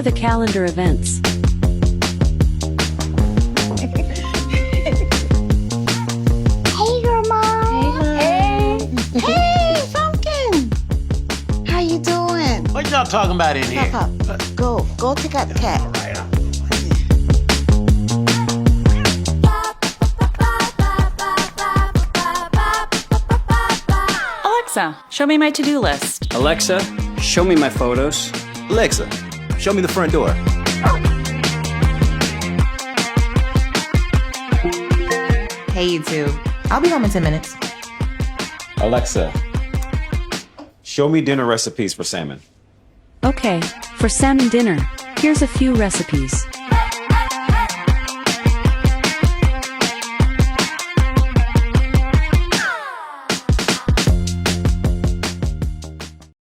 are the calendar events? Hey, girl, mom. Hey. Hey, Pumpkin. How you doing? What y'all talking about in here? Pop, go take out the cat. Alexa, show me my to-do list. Alexa, show me my photos. Alexa, show me the front door. Hey, you two. I'll be home in 10 minutes. Alexa, show me dinner recipes for salmon. Okay, for salmon dinner, here's a few recipes.